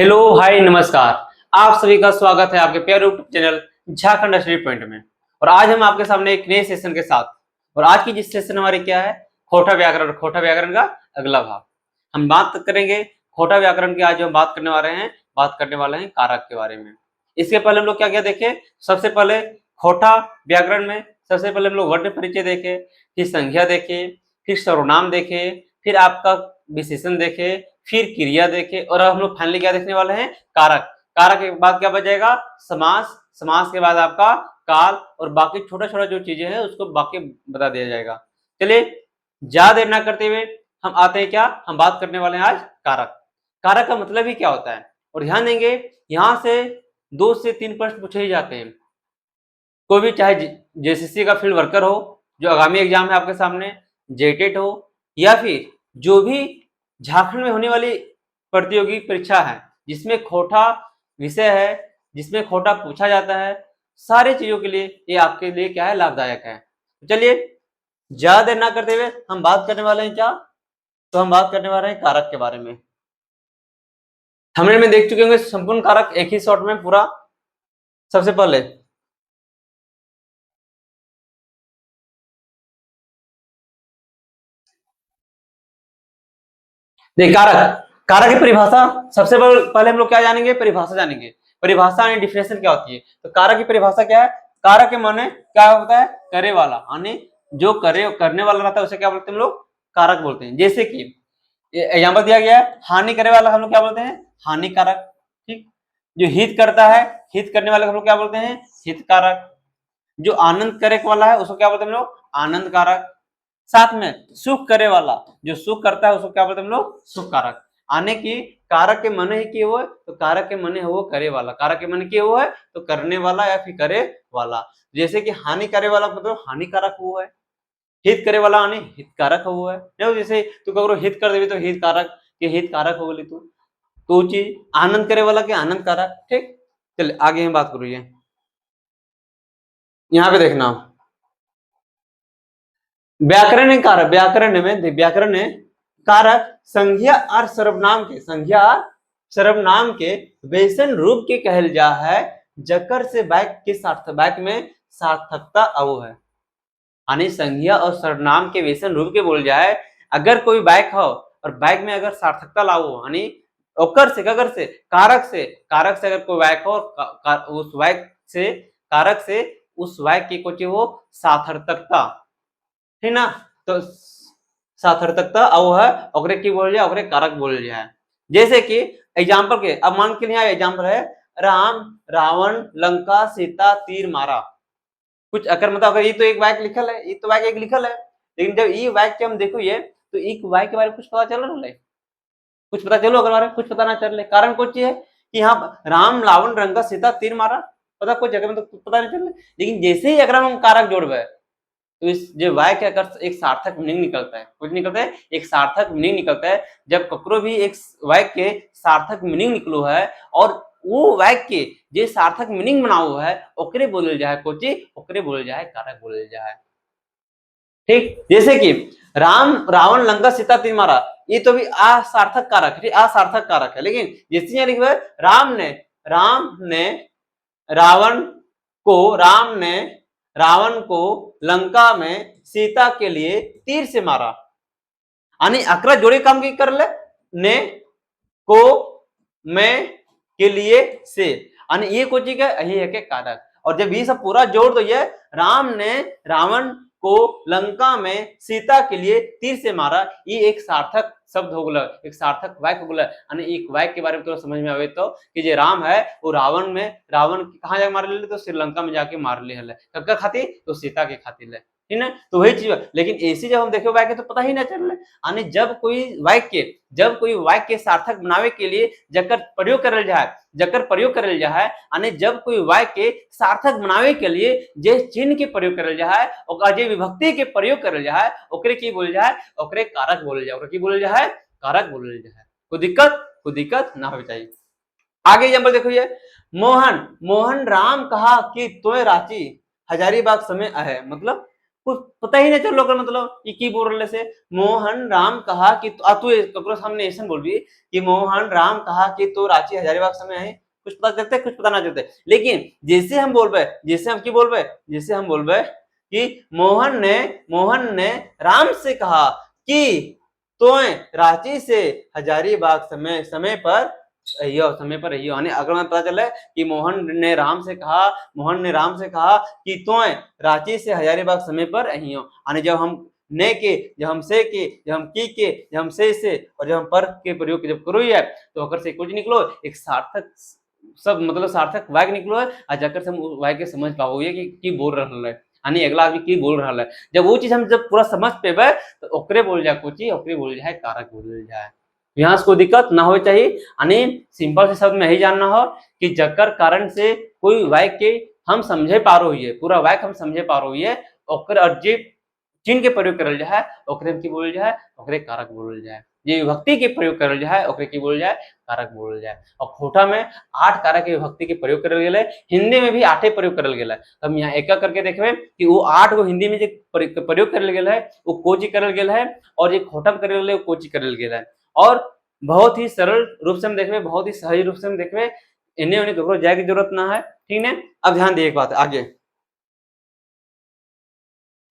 Hello hi नमस्कार। आप सभी का स्वागत है आपके प्यारे YouTube channel Jharkhand study point में। और आज हम आपके सामने एक नए सेशन के साथ, और आज की जिस सेशन हमारी क्या है, खोटा व्याकरण। खोटा व्याकरण का अगला भाग हम बात करेंगे। खोटा व्याकरण की आज हम बात करने वाले हैं कारक के बारे में। इसके पहले हम लोग क्या क्या देखे, सबसे पहले खोटा व्याकरण में सबसे पहले हम लोग वर्ण परिचय देखे, फिर संज्ञा देखे, फिर सर्वनाम देखे, फिर आपका विशेषण देखे, फिर क्रिया देखे, और अब हम लोग फाइनली क्या देखने वाले हैं, कारक। कारक के बाद क्या बचेगा, समास। समास के बाद आपका काल, और बाकी छोटा छोटा जो चीजें हैं उसको बाकी बता दिया जाएगा। चलिए ज्यादा देर ना करते हुए हम आते हैं, क्या हम बात करने वाले हैं आज, कारक। कारक का मतलब ही क्या होता है, और ध्यान देंगे यहां से 2 से 3 प्रश्न पूछे ही जाते हैं। कोई भी, चाहे जेसीसी का फील्ड वर्कर हो जो आगामी एग्जाम है आपके सामने, जेटेट हो, या फिर जो भी झारखंड में होने वाली प्रतियोगी परीक्षा है जिसमें खोटा विषय है, जिसमें खोटा पूछा जाता है, सारी चीजों के लिए ये आपके लिए क्या है, लाभदायक है। तो चलिए ज्यादा देर ना करते हुए हम बात करने वाले हैं क्या, तो हम बात करने वाले हैं कारक के बारे में। थंबनेल में देख चुके होंगे संपूर्ण कारक एक ही शॉट में पूरा। सबसे पहले देखिए कारक, कारक की परिभाषा। सबसे पहले हम लोग क्या जानेंगे, परिभाषा जानेंगे। परिभाषा यानी डिफिनेशन क्या होती है। तो कारक की परिभाषा क्या है, कारक के माने क्या होता है, करे वाला, यानी जो करने वाला रहता है उसे क्या बोलते हैं हम लोग, कारक बोलते हैं। जैसे कि एग्जाम्पल दिया गया है, हानि करे वाला हम लोग क्या बोलते हैं, हानिकारक। ठीक, जो हित करता है, हित करने वाले हम लोग क्या बोलते हैं, हितकारक। जो आनंद करे वाला है उसको क्या बोलते हैं हम लोग, आनंद कारक। साथ में सुख करे वाला, जो सुख करता है उसको क्या बोलते हैं हम लोग, सुख कारक। आने की कारक के मने ही किए हुए, तो कारक के मने हो करे वाला, कारक के मने किए हुए है तो करने वाला या फिर करे वाला। जैसे कि हानि करे वाला मतलब हानिकारक हुआ है, हित करे वाला यानी हितकारक हुआ है। देखो जैसे तू करो हित कर देवी तो हितकारक के हितकारक हो गई तू, तो चीज आनंद करे वाला के आनंद कारक। ठीक, चलिए आगे हम बात करिए। यहाँ पे देखना व्याकरण कारक, व्याकरण में कारक संज्ञा और सर्वनाम के, संज्ञा और सर्वनाम के वैसन रूप के कहल जा है जकर से वाक्य के सार्थक, वाक्य में सार्थकता अवो है। यानी संज्ञा और सर्वनाम के वैसन रूप के बोल जाए, अगर कोई वाक्य हो और वाक्य में अगर सार्थकता लाओ, यानी ओकर से अगर से कारक से अगर कोई वाक्य हो और उस वाक्य से कारक से उस वाक्य की कुछ हो सार्थकता है ना, तो सार्थकता अब है ओकरे की बोल जाए, ओकरे कारक बोल जाए। जैसे कि एग्जांपल के, अब मान के लिए एग्जांपल है, राम रावण लंका सीता तीर मारा। कुछ अगर मतलब अगर ये तो एक वाक्य लिखल है, ये तो वाक्य एक लिखल है, लेकिन जब ये वाक्य हम देखो ये, तो एक वाक्य के बारे में कुछ पता चल रहा है, कुछ पता चलो, अगर बारे में कुछ पता ना चल रहे, कारण कुछ है कि यहाँ राम रावण लंका सीता तीर मारा, पता कुछ जगह में तो पता नहीं चल रहा, लेकिन जैसे ही अगर हम कारक जोड़बे तो इस जो वाक्य का एक सार्थक मीनिंग निकलता है, कुछ निकलता है, एक सार्थक मीनिंग निकलता है। जब ककरो भी एक वाक्य के सार्थक मीनिंग निकलो है और वो वाक्य जे सार्थक मीनिंग बनाओ है, ओकरे बोलल जाए कोची, ओकरे बोलल जाए कारक बोलल जाए। ठीक, जैसे कि राम रावण लंका सीता तीर मारा, ये तो भी असार्थक कारक है, असार्थक कारक है। लेकिन जैसे यहाँ लिखा है राम ने रावण ने रावण को लंका में सीता के लिए तीर से मारा, यानी अकरा जोड़े काम की कर ले, ने को में के लिए से, यानी ये कुछ चीज है, यही है के कारक। और जब ये सब पूरा जोड़ दो, ये राम ने रावण को लंका में सीता के लिए तीर से मारा, ये एक सार्थक शब्द हो गया, एक सार्थक वाक्य हो गया। यानी एक वाक्य के बारे में तो समझ में आवे तो कि जो राम है वो रावण कहाँ जाके मार ले, तो श्रीलंका में जाके मार ले है, कब खातिर, तो सीता के खातिर है, ठीक ना। तो वही चीज, लेकिन ऐसी जब हम देखे वाक्य तो पता ही ना चल रहा, यानी जब कोई वाक्य सार्थक बनावे के लिए जकर प्रयोग करल जाए, यानी जब कोई वाक्य सार्थक बनावे के लिए जे चिन्ह के प्रयोग करल जाए, ओकर जे विभक्ति के प्रयोग करल जाए, ओकरे की बोल जाए, ओकरे कारक बोल जाए, ओकरे की बोल जाए, कारक बोल जाए। कोई दिक्कत ना हो चाहिए। आगे एग्जांपल देखो, ये मोहन राम कहा कि तोय रांची हजारीबाग समय है, मतलब कुछ पता ही नहीं चल लोग मतलब ये की बोल रहे से। मोहन राम कहा कि तू ककरो सामने ऐसा बोल भी कि मोहन राम कहा कि तू रांची हजारीबाग समय है, कुछ पता चलते कुछ पता ना चलते। लेकिन जैसे हम बोलबे, जैसे हम की बोलबे, जैसे हम बोलबे कि मोहन ने राम से कहा कि तोय रांची से हजारीबाग समय पर रहियो। अगर मैं पता चले कि मोहन ने राम से कहा कि तोय रांची से हजारीबाग समय पर अहियो। यानी जब हम ने के, जब हम से के, जब हम की के, जब हम से और जब हम पर के प्रयोग जब करो है तो अगर से कुछ निकलो एक सार्थक सब मतलब सार्थक वाक्य निकलो है और जाकर से हम वाक्य समझ पाओगे कि बोल रहा है, यानी अगला आदमी की बोल रहा है। जब वो चीज हम जब पूरा समझ पेबे तो ओकरे बोल जाए कोची, ओकरे बोल जाए कारक बोल जाए। यहाँ से कोई दिक्कत ना हो चाहिए। यानी सिंपल से शब्द में यही जानना हो कि जकर कारण से कोई वाक्य हम समझे पा रही है, पूरा वाक्य हम समझे पा रही है, ओकर अर्जित चिन्ह के प्रयोग करल जाए ओकरे की बोल जाए, ओकरे कारक बोल जाए। ये विभक्ति के प्रयोग करल जाए ओकरे की बोल जाए कारक बोल जाए। और खोटा में 8 कारक के विभक्ति के प्रयोग करल गेले, हिंदी में भी 8 प्रयोग करल गेले। हम यहाँ एक करके देखबे कि वो 8 गो हिंदी में जो प्रयोग करल गेल है वो कोची करल गेल है और ये खोटा में करल गेल है वो कोची करल गेल है। और बहुत ही सरल रूप से हम देखबे, बहुत ही सहज रूप से हम देखबे, इन्हें उन्हें ककरो जाए की जरूरत ना है, ठीक है। अब ध्यान दिए एक बात आगे,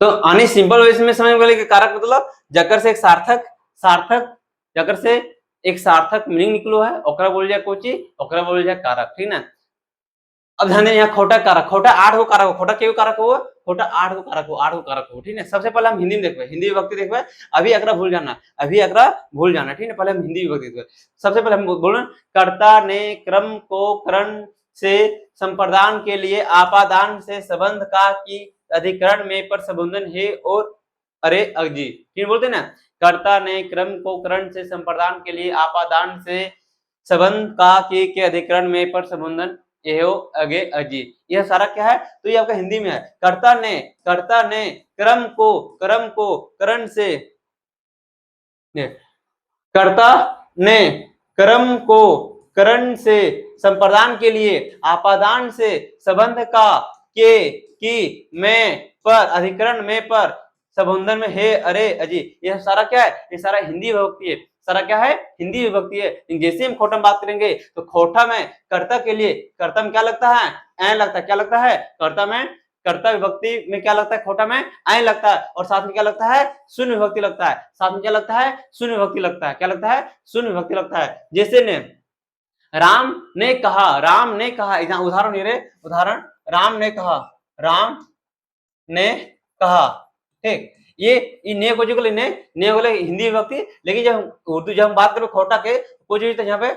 तो आनी सिंपल वे में समझ में कारक मतलब जकर से एक सार्थक जकर से एक सार्थक मीनिंग निकलो है ओकरा बोल जाए कोची, ओकरा बोल जाए कारक, ठीक ना। अब ध्यान दें यहाँ खोटा कारक, खोटा 8 गो कारक हो, खोटा के कारक हो, खोटा 8 गो कारक हो, 8 गो कारक हो, ठीक है। सबसे पहले हम हिंदी में देखबे, हिंदी विभक्ति देखबे, अभी अगला भूल जाना, अभी अगला भूल जाना, ठीक है। पहले हम हिंदी विभक्ति देखबे। सबसे पहले हम बोलें कर्ता ने क्रम को करण से संप्रदान के लिए आपादान से संबंध का की अधिकरण में पर संबोधन है और अरे अजी, ठीक बोलते ना। कर्ता ने क्रम को करण से संप्रदान के लिए आपादान से संबंध का के अधिकरण में पर संबोधन एहो अगे अजी, यह सारा क्या है तो ये आपका हिंदी में है। कर्ता ने क्रम को करण से, कर्ता ने क्रम को करण से संप्रदान के लिए आपादान से संबंध का के की में पर अधिकरण में पर संबोधन में है अरे अजी, यह सारा क्या है, ये सारा हिंदी विभक्ति है, सारा क्या है हिंदी विभक्ति है। जैसे हम खोटा में बात करेंगे तो खोटा में कर्ता के लिए कर्ता में क्या लगता है ऐ लगता है, क्या लगता है कर्ता में, कर्ता विभक्ति में क्या लगता है खोटा में ऐ लगता है, और साथ में क्या लगता है शून्य विभक्ति लगता है, साथ में क्या लगता है शून्य विभक्ति लगता है, क्या लगता है शून्य विभक्ति लगता है। जैसे ने राम ने कहा, राम ने कहा, उदाहरण नहीं रे, उदाहरण राम ने कहा, राम ने कहा, ठीक। ये ने को जो ने बोले हिंदी विभक्ति, लेकिन जब उर्दू जब हम बात करें खोटा के कुछ यहाँ पे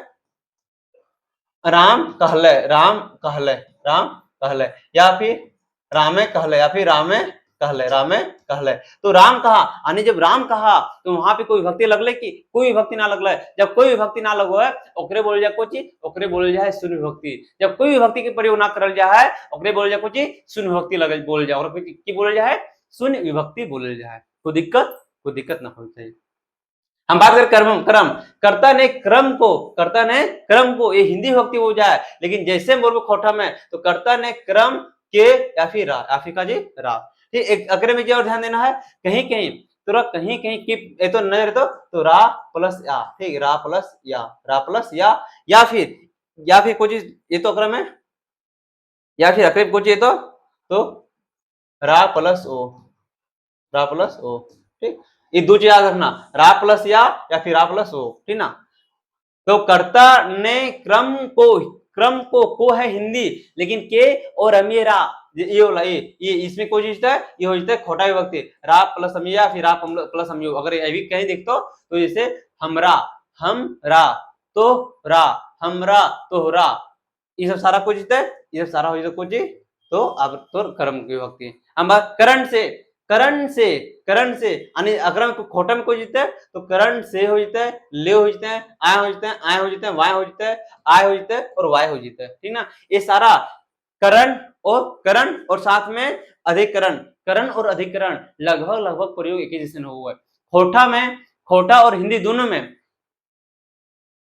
राम कहले, राम कहले, राम कहले, या फिर रामे कहले, या फिर रामे कहले, रामे कहले। तो राम कहा, यानी जब राम कहा तो वहां पे कोई विभक्ति लगले कि कोई विभक्ति ना लगले। जब कोई विभक्ति ना लगो है ओकरे बोल जाए कोची, ओकरे बोल जाए शून्य विभक्ति। जब कोई विभक्ति के प्रयोग ना करल जाए ओकरे बोल जाए कोची शून्य विभक्ति लगे बोल जाए, और की बोल जाए शून्य विभक्ति बोल जाए। कोई दिक्कत ना हो चाहिए। हम बात करें क्रम, कर्ता ने क्रम को, ये हिंदी विभक्ति हो जाए, लेकिन जैसे बोलो खोटा में तो कर्ता ने क्रम के या फिर रा, या फिर का जी रा, ठीक। एक अगरे में क्या और ध्यान देना है, कहीं कहीं तो कहीं कहीं की ये तो नहीं रहता तो रा प्लस या, ठीक, रा प्लस या, या फिर कुछ ये तो अग्र में, या फिर अग्रे कुछ ये तो रा प्लस ओ, ठीक। ये दो चीज याद रखना, रा प्लस या फिर रा प्लस ओ, ठीक ना। तो कर्ता ने क्रम को है हिंदी, लेकिन के और अमीरा ये वाला ये इसमें कोई चीज है, ये हो जाता है खोटा विभक्ति, रा प्लस अमिया फिर रा प्लस अमियो। अगर ये भी कहीं देखते तो जैसे हमरा, हम रा तो रा, हमरा तो रा, ये सब सारा कुछ है, ये सब सारा हो जाता कुछ तो अब तो कर्म की विभक्ति। हम बात करण से यानी अगर खोटा में कोई जीते है तो करण से हो जाता है, ले हो जाते हैं, आय हो जाते हैं, आय हो जाते हैं, वाय हो जाते हैं, आय हो जाते हैं और वाय हो जाते हैं, ठीक ना। ये सारा करण और साथ में अधिकरण, करण और अधिकरण लगभग प्रयोग एक ही जैसे हुआ है। खोटा और हिंदी दोनों में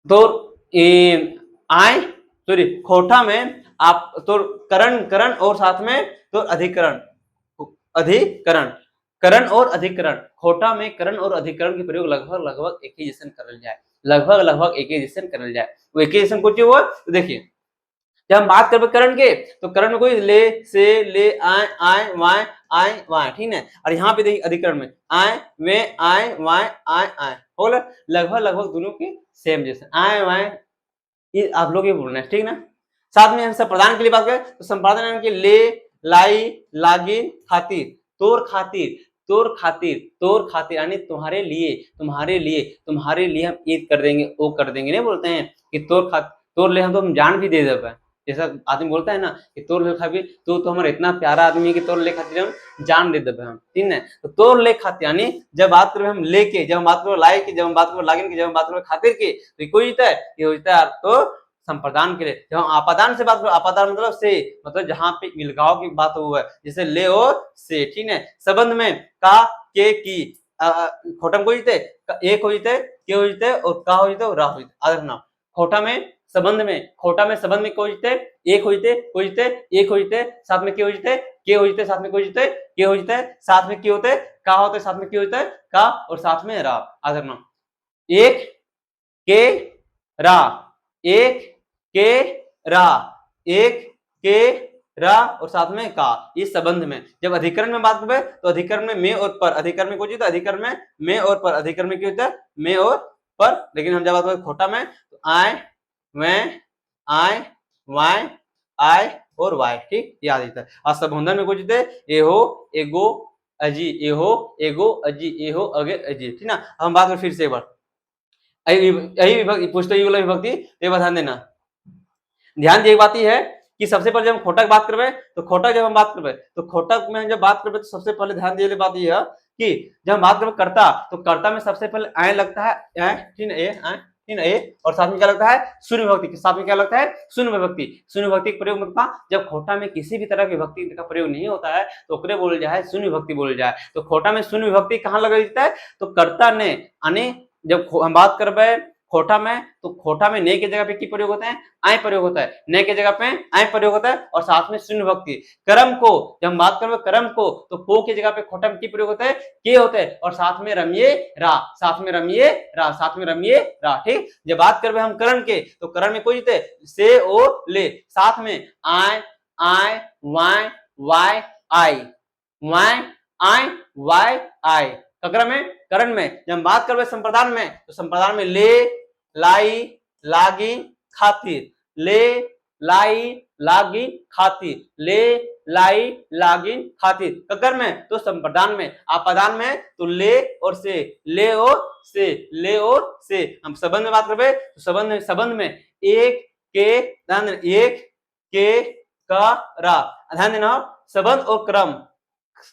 तो आय सॉरी खोटा में आप तो करण और साथ में तो अधिकरण, करण और अधिकरण, खोटा में करण और अधिकरण के प्रयोग लगभग लगभग एक ही जैसन करल जाए, लगभग लगभग एक ही जैसन करल जाए। वो एक ही जैसन कुछ हुआ तो देखिए जब हम बात करबे करण के तो करण में कोई ले से ले आए वाए ठीक है। और यहाँ पे देखिए अधिकरण में आए वे आए वाए आए बोला लगभग लगभग दोनों के सेम जैसे आए वाए, ये आप लोग ये बोलना है ठीक ना। साथ में हम संप्रदान के लिए बात करें तो संप्रदान के ले लाई लागिन खातिर तोर खातिर तोर खातिर तोर खातिर यानी तुम्हारे लिए तुम्हारे लिए तुम्हारे लिए हम ईद कर देंगे वो कर देंगे, नहीं बोलते हैं कि तोर खातिर तोर ले हम तो हम जान भी दे देवे, जैसा आदमी बोलता है ना कि तोर ले खातिर तो हमारा इतना प्यारा आदमी है कि तोर ले खातिर हम जान दे देवे हम, ठीक है। तो तोर ले खातिर यानी जब बात करें हम लेके, जब हम बात करें लाई की, जब हम बात करें लागिन की, जब हम बात करें खातिर की, तो कोई होता है ये होता है तो संप्रदान के लिए। जब हम आपादान से बात करें, आपादान मतलब से मतलब जहां पे मिलगांव की बात हुआ है जैसे ले और से, ठीक है। संबंध में का के की खोटा में कोई जीते एक हो जीते के हो जीते और का हो जीते और रा हो जीते आदर नाम। खोटा में संबंध में, खोटा में संबंध में कोई जीते एक हो जीते कोई जीते एक हो जीते साथ में के हो जीते के हो जीते साथ में कोई जीते के हो जीते साथ में के होते का होते साथ में के होते का और साथ में रा आदर नाम। एक के रा एक के रा एक के रा और साथ में का, इस संबंध में। जब अधिकरण में बात करें तो अधिकरण में और पर, अधिकरण में कुछ होता है अधिकरण में और पर, अधिकरण में क्या होता है में और पर। लेकिन हम जब बात करें खोटा में तो आए मैं आए वाए आए और वाई, ठीक याद रहता है। और संबंधन में कुछ होते हैं एहो एगो अजी एहो एगो अजी एहो अगे अजी, ठीक ना। हम बात करें फिर से एक बार यही विभक्ति पूछते ही वाला विभक्ति ये ध्यान देना। ध्यान दिए बात है कि सबसे पहले जब हम खोटा की बात करबे तो खोटा जब हम बात करबे तो खोटा में हम जब बात करबे तो सबसे पहले ध्यान दिए बात यह है कि जब हम बात करबे कर्ता तो कर्ता में सबसे पहले आए लगता है ठीक है ए और साथ में क्या लगता है शून्य विभक्ति के साथ में क्या लगता है शून्य विभक्ति। शून्य विभक्ति का प्रयोग मतलब जब खोटा में किसी भी तरह की विभक्ति का प्रयोग नहीं होता है तो ओकरे बोल जाए शून्य विभक्ति बोल जाए। तो खोटा में शून्य विभक्ति कहाँ लगा देता है तो कर्ता ने यानी जब हम बात करबे खोटा में तो खोटा में ने के जगह पे की प्रयोग होता है आय प्रयोग होता है, ने के जगह पे आय प्रयोग होता है और साथ में शून्य विभक्ति। कर्म को जब हम बात करें कर्म को तो को के जगह पे खोटा में की प्रयोग होता है के होता है और साथ में रमिए रा साथ में रमिए रा साथ में रमिए रा, ठीक। जब बात करें हम करण के तो करण में कोई जीते से ओ ले साथ में आय आय वाय वाय आई वाय आय वाय आई। ककरा में करण में जब हम बात करें संप्रदान में तो संप्रदान में ले लाई लागी खातिर ले लाई लागी खातिर ले लाई लागी खातिर। ककर में तो संप्रदान में। आपादान में तो ले और से ले और से ले और से। हम संबंध में बात करें तो संबंध में एक के एक के का रा ध्यान देना संबंध और क्रम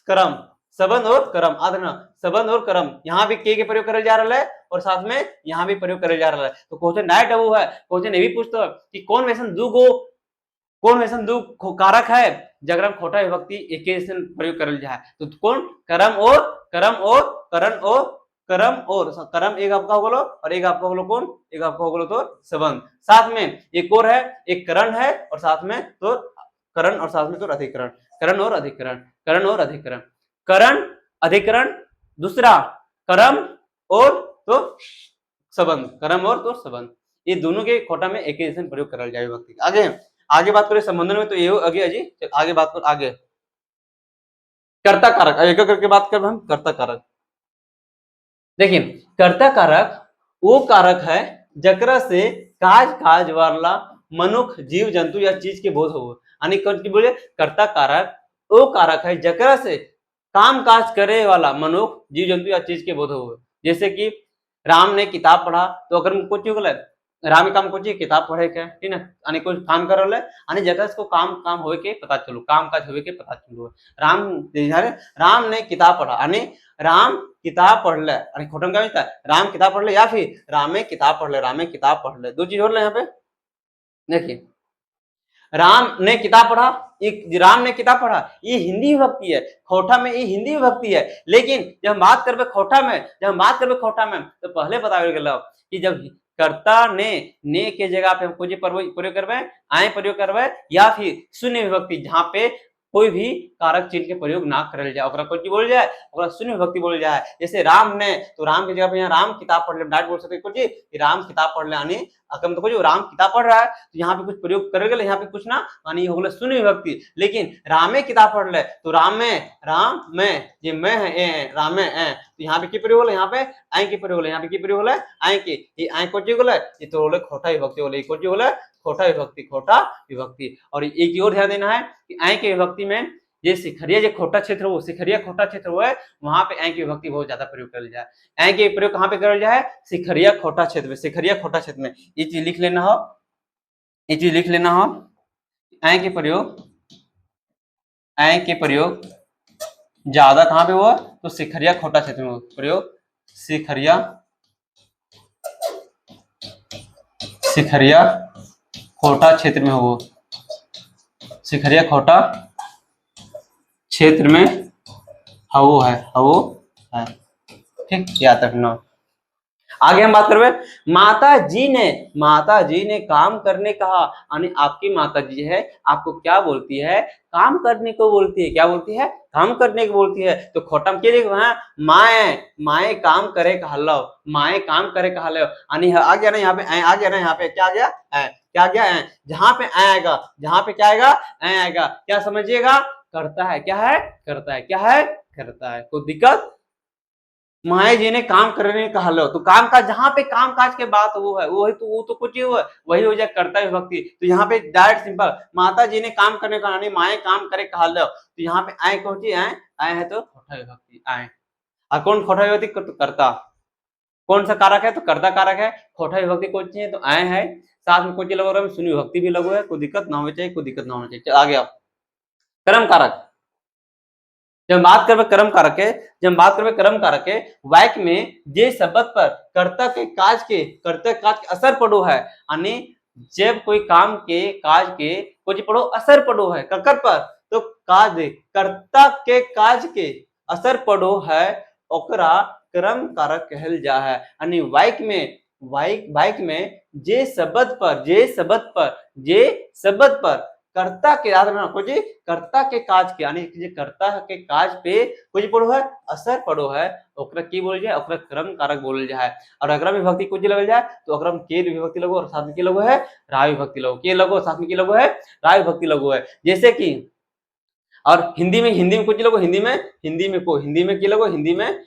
क्रम संबंध और क्रम आदना संबंध और क्रम यहाँ भी के प्रयोग करे जा रहा है और साथ में यहाँ भी प्रयोग करे जा रहा है। तो क्वेश्चन नाइट वो है क्वेश्चन ये भी पूछता है कि कौन वैसन दू कारक है जगरम खोटा विभक्ति एक जैसे प्रयोग करल जाए तो कौन कर्म और करण और कर्म और कर्म एक आपका हो गलो और एक आपका हो गलो कौन एक आपका हो गलो तो संबंध। साथ में एक और है एक करण है और साथ में तो करण और साथ में तो अधिकरण करण और अधिकरण करण और अधिकरण करण अधिकरण दूसरा कर्म और तो संबंध कर्म और तो संबंध ये दोनों के खोटा में एक जैसे प्रयोग करल जाए विभक्ति। आगे आगे बात करें संबंधन में तो ये आगे अजी आगे बात कर आगे कर्ता कारक एक करके बात कर हम कर्ता कारक। देखिए कर्ता कारक वो कारक है जकरा से काज वाला मनुष्य जीव जंतु या चीज के बोध हो यानी बोले कर्ता कारक वो कारक है जकरा से काम काज करे वाला मनुष्य जीव जंतु या चीज के बोध हो। जैसे कि राम ने किताब पढ़ा तो अगर कुछ राम काम कुछ किताब पढ़े के ठीक है यानी कुछ काम कर रहा है यानी जगह इसको काम होए के पता चलो काम काज होए के पता चलो। राम ने किताब पढ़ा यानी राम किताब पढ़ ले यानी खोटम क्या होता है राम किताब पढ़ ले या फिर रामे किताब पढ़ ले दो चीज हो रहा है यहाँ पे। देखिए राम ने किताब पढ़ा राम ने किताब पढ़ा ये हिंदी विभक्ति है खोटा में ये हिंदी विभक्ति है। लेकिन जब हम बात करबे खोटा में तो पहले बता गया कि जब कर्ता ने के जगह पे हम कुछ प्रयोग करबे आए प्रयोग करबे या फिर शून्य विभक्ति जहां पे कोई भी कारक चिन्ह के प्रयोग ना करल जाए, ओकरा कोची बोल जाए, ओकरा शून्य विभक्ति बोल जाए। जैसे राम ने, तो राम की जगह पे यहाँ राम किताब पढ़ ले, डायरेक्ट बोल सकते कोची कि राम किताब पढ़ ले, यानी अकम तो कोची राम किताब पढ़ रहा है, तो यहाँ पे कुछ प्रयोग करे गए, यहाँ पे कुछ ना, यानी हो गया शून्य विभक्ति। लेकिन रामे किताब पढ़ ले, तो राम में ये मैं है ए रामे ए, तो यहाँ पे की प्रयोग होला, यहाँ पे आई के प्रयोग होला, यहाँ पे की प्रयोग होला आई के, ये आई कोची होला, ये तो होला खोटा विभक्ति होला, ये कोची होला खोटा विभक्ति, खोटा विभक्ति। और एक और ध्यान देना है कि आई के विभक्ति में ये शिखरिया जो खोटा क्षेत्र हो, शिखरिया खोटा क्षेत्र हो है, वहां पे आई की विभक्ति बहुत ज्यादा प्रयोग कर जाए। आई के प्रयोग कहां पे करल जाए, शिखरिया खोटा क्षेत्र में, शिखरिया खोटा क्षेत्र में। ये चीज लिख लेना हो, ये चीज लिख लेना हो, आई के प्रयोग ज्यादा कहां पे हुआ, तो शिखरिया खोटा क्षेत्र में प्रयोग, शिखरिया खोटा क्षेत्र में हो, शिखरिया खोटा क्षेत्र में हवो है, ठीक, याद रखना। आगे हम बात करें, माता जी ने काम करने कहा, यानी आपकी माता जी है, आपको क्या बोलती है, काम करने को बोलती है, क्या बोलती है, काम करने को बोलती है। तो खोटा में क्या माए काम करे कहलो, माए काम करे कहलो, यानी आ गया ना यहाँ पे, आ गया ना यहाँ पे, क्या आ गया, क्या आ गया, जहां पे आएगा, जहां पे क्या आएगा, क्या समझिएगा, करता है, क्या है, करता है, क्या है, करता है, कोई दिक्कत। माए जी ने काम करने कहा लो, तो काम का जहां पे काम काज के बात वो है, वो तो कुछ ही हुआ, वही हो जाए कर्ता विभक्ति। तो यहाँ पे डायरेक्ट सिंपल, माता जी ने काम करने कहा, नहीं माए काम करे कहा लो, तो यहाँ पे आए कौन सी आए है, तो खोटा विभक्ति आए। और कौन खोटा विभक्ति, तो कर्ता, कौन सा कारक है, तो कर्ता कारक है, खोटा विभक्ति कौन सी है, तो आए है, साथ में कौन सी लगो, शून्य विभक्ति भी लगो है, कोई दिक्कत ना होनी चाहिए, कोई दिक्कत ना होनी चाहिए। आगे आप कर्म कारक, जब बात करबे कर्म कारक के वाक्य में जे शब्द पर कर्ता के काज के असर पड़ो है, यानी जब कोई काम के काज के कुछ पड़ो असर पड़ो है ककर पर, तो काज कर्ता के काज के असर पड़ो है, ओकरा कर्म कारक कहल जा है। यानी वाक्य में जे शब्द पर कर्ता के याद रखना, कुछ कर्ता के काज के, यानी कर्ता के काज पे कुछ पड़ो है असर पड़ो है, ओकरा की बोल जाए, ओकरा कर्म कारक बोल जाए। और अगर विभक्ति कुछ लगल जाए, तो अगर के विभक्ति लगो और साथ में की लगो है राय विभक्ति लगो, के लगो साथ में की लगो है राय विभक्ति लगो है। जैसे कि और हिंदी में कुछ लगो, हिंदी में की लगो, हिंदी में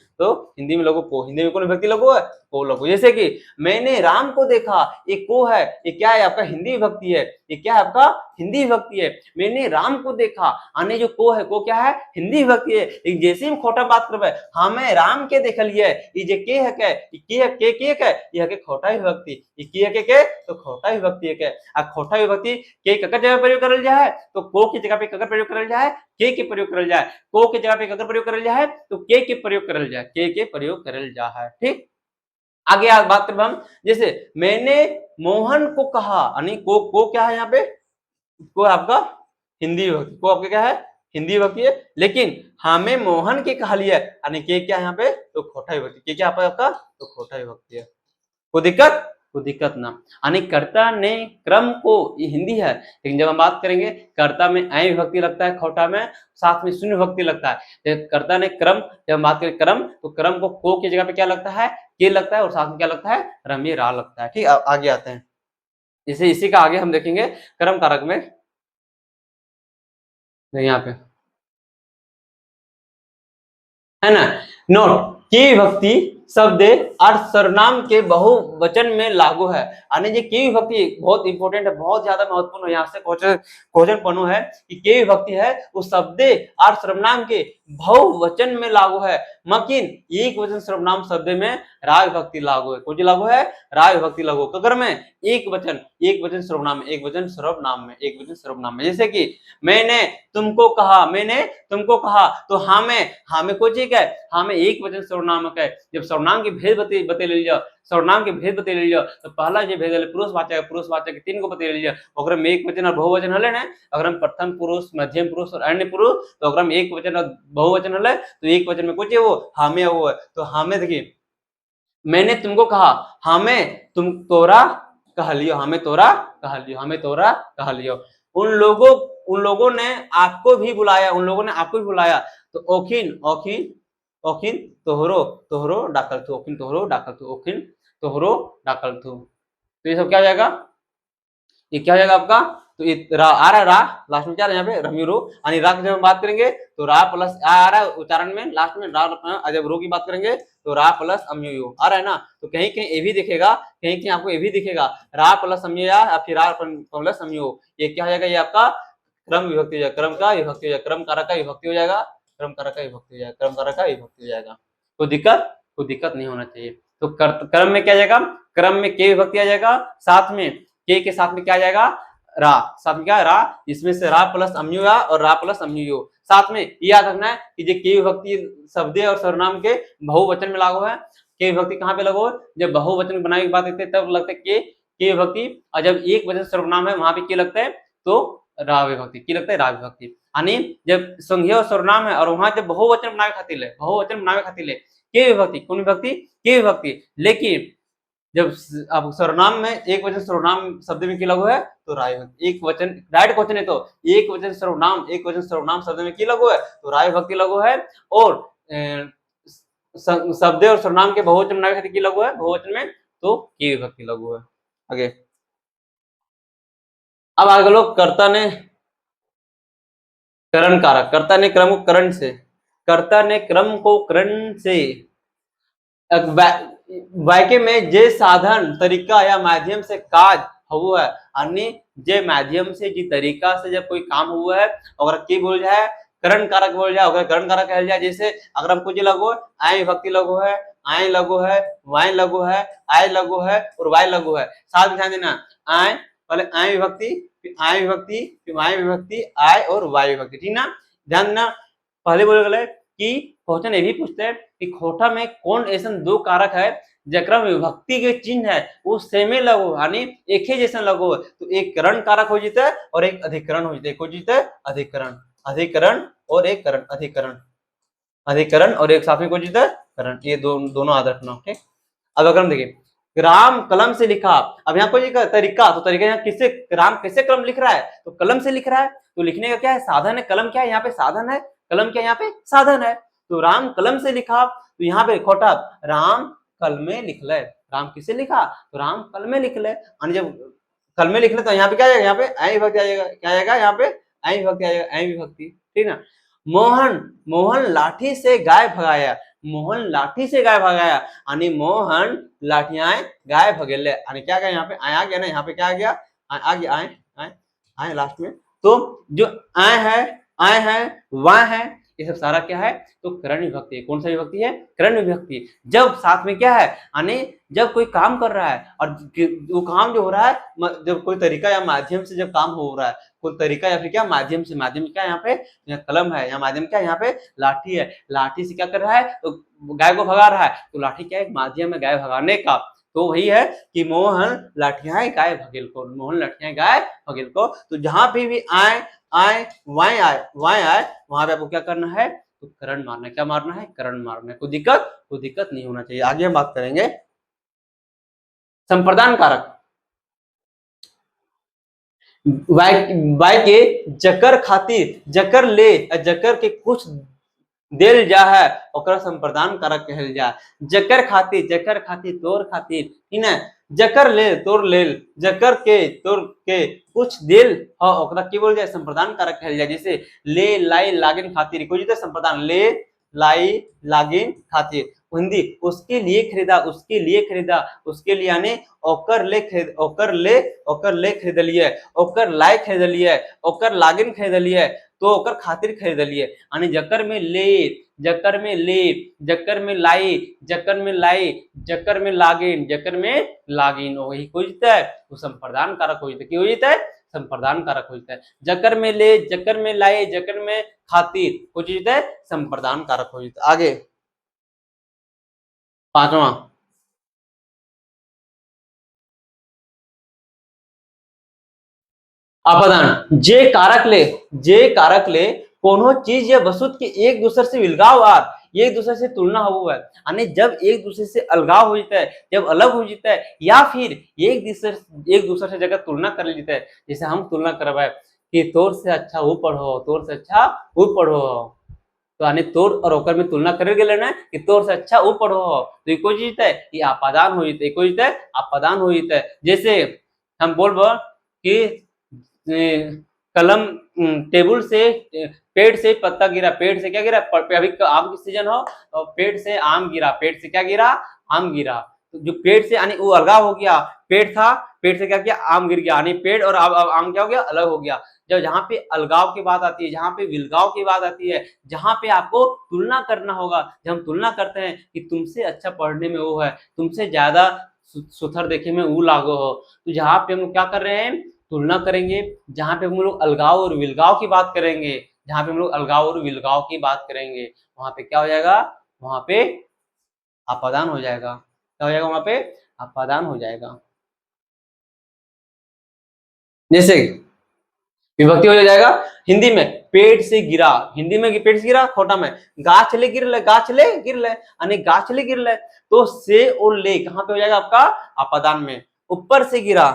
लोगो को, हिंदी में कौन विभक्ति लगो है, को लगो। जैसे कि मैंने राम को देखा, ये को है, ये क्या है आपका हिंदी विभक्ति है, ये क्या है आपका हिंदी विभक्ति है। मैंने राम को देखा, आने जो को है, को क्या है, हिंदी विभक्ति है। एक जैसे हम खोटा बात करबे, हमें राम के देखलिए, ये जे के है के, ये के ये है खोटा विभक्ति, ये की है के, तो खोटा विभक्ति है के। आ खोटा विभक्ति के ककर जगह प्रयोग करल जाए, तो को की जगह पे ककर प्रयोग करल जाए, के प्रयोग करल जाए, को के जगह पे ककर प्रयोग करल जाए, तो के प्रयोग करल जाए, के प्रयोग करल जाए, ठीक। आगे आज बात करें हम, जैसे मैंने मोहन को कहा, यानी को क्या है यहाँ पे, को आपका हिंदी विभक्ति, को आपका क्या है हिंदी विभक्ति है। लेकिन हमें मोहन के कहा लिया, यानी के क्या है यहाँ पे, तो खोटा विभक्ति, के क्या आपका, तो खोटा विभक्ति है, कोई दिक्कत ना। यानी कर्ता ने क्रम को, ये हिंदी है, लेकिन जब हम बात करेंगे कर्ता में ऐ विभक्ति लगता है, खोटा में साथ में शून्य विभक्ति लगता है। कर्ता ने क्रम, जब हम बात करें क्रम, तो क्रम को की जगह पे क्या लगता है, के लगता है, और साथ में क्या लगता है, रमी रा लगता है, ठीक। आगे आते हैं, इसे इसी का आगे हम देखेंगे कर्म कारक में, यहाँ पे है ना। नोट की विभक्ति शब्द अर्थ सर्वनाम के बहुवचन में लागू है, यानी ये की विभक्ति बहुत इंपॉर्टेंट है, बहुत ज्यादा महत्वपूर्ण है, यहाँ से क्वेश्चन पढ़ो है कि के विभक्ति है उस शब्द अर्थ सर्वनाम के बहुवचन में लागू है, मकिन एक वचन सर्वनाम शब्द में राय विभक्ति लागू है, कौन सी लागू है, राय विभक्ति लागू। कगर में एक वचन सर्वनाम में, एक वचन सर्वनाम में, जैसे कि मैंने तुमको कहा, तो हमें कोई चीज है, हमें एक वचन सर्वनाम है। जब सर्वनाम के भेद बते ले लिया, तो पहला जो भेद है पुरुषवाचक तीन को बते ले लिया, ओकरा में एक वचन और बहुवचन हले ना। अगर हम प्रथम पुरुष, मध्यम पुरुष और अन्य पुरुष, तो अगर हम एक वचन और बहुवचन हले, तो एक वचन में कुछ है वो हमें, वो है, तो हमें देखिए, मैंने तुमको कहा, हमें तोरा कह लियो, उन लोगों उन लोगों ने आपको भी बुलाया, उन लोगों ने आपको भी बुलाया। तो ओखिन ओखिन ओखिन तोहरो तोहरो डाकल थू, ओखिन तोहरो डाकल थू, ओखिन तोहरो डाकल थू। तो ये सब क्या हो जाएगा, ये क्या हो जाएगा आपका, तो ये रा आ रहा है, रा लास्ट में क्या है यहाँ पे रम्यूरो, यानी रा की जब हम बात करेंगे तो रा प्लस आ रहा है उच्चारण में लास्ट में रा, जब रो की बात करेंगे तो रा प्लस अम्यूयो आ रहा है ना। तो कहीं कहीं ए भी दिखेगा, कहीं कहीं आपको ए भी दिखेगा, रा प्लस अम्यो या फिर रा प्लस अम्यो, ये क्या हो जाएगा, ये आपका क्रम विभक्ति हो जाएगा, क्रम का विभक्ति हो जाएगा, क्रम कारक का विभक्ति हो जाएगा, क्रम कारक का विभक्ति हो जाएगा, क्रम कारक का विभक्ति हो जाएगा। कोई दिक्कत नहीं होना चाहिए। तो क्रम में क्या जाएगा, क्रम में के विभक्ति आ जाएगा, साथ में के साथ में क्या आ जाएगा, रा, साथ में क्या है रा, इसमें से रा प्लस अम्यो या और रा प्लस अम्यो। साथ में ये याद रखना है कि जो के विभक्ति शब्द और सर्वनाम के बहुवचन में लागू है। के विभक्ति कहाँ पे लागू है, जब बहुवचन बनाने की बात करते हैं तब लगता है के विभक्ति, और जब एक वचन सर्वनाम है वहां पे के लगता है तो रा विभक्ति, की लगता है रा विभक्ति। यानी जब संज्ञा और सर्वनाम है और वहां जब बहुवचन बनावे खातिर है, बहुवचन बनावे खातिर है के विभक्ति, कौन विभक्ति, के विभक्ति। लेकिन जब अब सर्वनाम में एक वचन सर्वनाम शब्द में की लागू है तो राय विभक्ति, एक वचन डायरेक्ट क्वेश्चन है तो एक वचन सर्वनाम शब्द में की लागू है तो राय विभक्ति लागू है, और शब्द और सर्वनाम के बहुवचन बनाने खातिर की लागू है बहुवचन में तो की विभक्ति लागू है। आगे अब आगे लोग कर्ता ने करण कारक, कर्ता ने क्रम को करण से, कर्ता ने क्रम को करण से वाक्य में जे साधन तरीका या माध्यम से काज हुआ है, अन्य जे माध्यम से जी तरीका से जब कोई काम हुआ है अगर की बोल जाए करण कारक बोल जाए, अगर करण कारक कह जाए, जैसे अगर हमको जी लगो आय विभक्ति लगो है, आय लगो है, वाय लगो है, आय लगो है और वाय लगो है। साथ में ध्यान देना, आय पहले आय विभक्ति फिर आय विभक्ति फिर वाय विभक्ति आय और वाय विभक्ति, ठीक ना। ध्यान देना पहले बोले गए कि क्वेश्चन ये भी पूछते हैं कि खोटा में कौन ऐसा दो कारक है जकरा विभक्ति के चिन्ह है वो सेमे लगो, यानी एक ही जैसा लगो, तो एक करण कारक हो जाता है और एक अधिकरण हो जाता है, हो जाता है अधिकरण, अधिकरण और एक करण, अधिकरण अधिकरण और एक साथ में हो जाता है करण, ये दोनों याद रखना। ठीक, अब अगर हम देखिए राम कलम से लिखा, अब यहाँ कोई तरीका, तो तरीका यहाँ किससे, राम कैसे कलम लिख रहा है, तो कलम से लिख रहा है, तो लिखने का क्या है साधन है, कलम क्या है यहाँ पे साधन है, कलम क्या यहाँ पे साधन है, तो राम कलम से लिखा, तो यहाँ पे खोटा राम कल में लिख ले, राम किसे लिखा तो राम कल में लिख ले, यानी जब कल में लिख ले तो यहाँ पे क्या आएगा, यहाँ पे ऐ विभक्ति आ जाएगा, क्या आएगा यहाँ पे ऐ विभक्ति आ जाएगा, ऐ विभक्ति, ठीक ना। मोहन मोहन लाठी से गाय भगाया, मोहन लाठी से गाय भगाया, यानी मोहन लाठियां गाय भगेले, यानी क्या गया यहाँ पे आय आ गया ना, यहाँ पे क्या आ गया आ गया आय आय आय लास्ट में, तो जो आय है वह है, ये सब सारा क्या है तो करण विभक्ति है। कौन सा विभक्ति है, करण विभक्ति। जब साथ में क्या है, यानी जब कोई काम कर रहा है और वो काम जो हो रहा है जब कोई तरीका या माध्यम से जब काम हो रहा है, कोई तरीका या फिर क्या माध्यम से, माध्यम क्या यहाँ पे कलम है, या माध्यम क्या यहाँ पे लाठी है, लाठी से क्या कर रहा है तो गाय को भगा रहा है, तो लाठी क्या है माध्यम है गाय भगाने का, तो वही है कि मोहन लाठियां गाय भगेल को, मोहन लाठियां गाय भगेल को। तो जहां भी आए आए वाय आए वहां पे आपको क्या करना है तो करण मारना है, क्या मारना है करण मारना है, कोई दिक्कत नहीं होना चाहिए। आगे हम बात करेंगे संप्रदान कारक, वाय के जकर खातिर जकर ले जकर के कुछ देल जा है ओकरा संप्रदान कारक कहल जा, जकर खातिर तोर खातिर, ठीक है, जकर ले तोर लेल, जकर के तोर के कुछ देल ह ओकरा की बोल जाए संप्रदान कारक कहल जाए। जैसे ले लाई लागिन खातिर, कोई जैसे संप्रदान ले लाई लागिन खातिर, हिंदी उसके लिए खरीदा, उसके लिए खरीदा, उसके लिए यानी ओकर ले खरीदलिए, ओकर लाई खरीदलिए, ओकर लागिन खरीदलिए, तो ओकर खातिर खरीदलिए, यानी जकर में ले जकर में ले जकर में लाई जकर में लाई जकर में लागिन वही हो जाता है वो संप्रदान कारक हो जाता है, क्यों हो जाता है संप्रदान कारक हो जाता है। जकर में ले जकर में लाई जकर में खातिर हो जाता है संप्रदान कारक हो जाता है। आगे पांचवा अपदान, जे कारक ले कोनो चीज या वस्तु के एक दूसरे से विलगाव आर एक दूसरे से तुलना हुआ है, यानी जब एक दूसरे से अलगाव हो जाता है, जब अलग हो जाता है, या फिर एक दूसरे से जगह तुलना कर लेता है, जैसे हम तुलना करवाए कि तोर से अच्छा ऊपर हो, तोर से अच्छा ऊपर हो। तो यानी तोर और ओकर में तुलना करे गेले ना कि तोर से अच्छा ऊपर हो, तो ये कोई चीज है, ये आपादान हो जते, कोई चीज है आपादान हो जते। जैसे हम बोलबो कि कलम टेबल से पेड़ से पत्ता गिरा, पेड़ से क्या गिरा, अभी आम की सीजन हो तो पेड़ से आम गिरा, पेड़ से क्या गिरा, आम गिरा। तो जो पेड़ से यानी वो अलगाव हो गया, पेड़ था, पेड़ से क्या किया, आम गिर गया, यानी पेड़ और आम क्या हो गया, अलग हो गया। जब जहां पे अलगाव की बात आती है, जहां पे विलगाव की बात आती है, जहां पे आपको तुलना करना होगा, जब हम तुलना करते हैं कि तुमसे अच्छा पढ़ने में वो है, तुमसे ज्यादा सुथर देखे में वो लागू हो, तो जहां पे हम क्या कर रहे हैं, तुलना करेंगे। जहां पे हम लोग अलगाव और विलगाव की बात करेंगे, जहां पे हम लोग अलगाव और विलगाव की बात करेंगे, वहां पे क्या हो जाएगा, वहां पे अपादान हो जाएगा। क्या हो जाएगा, वहां पे अपादान हो जाएगा। जैसे विभक्ति हो जाएगा हिंदी में पेड़ से गिरा, हिंदी में पेड़ से गिरा, खोटा में गाछले गिरले, गाछले गिरले यानी गाछले गिरले। तो से और ले कहां पे हो जाएगा आपका, अपादान में। ऊपर से गिरा,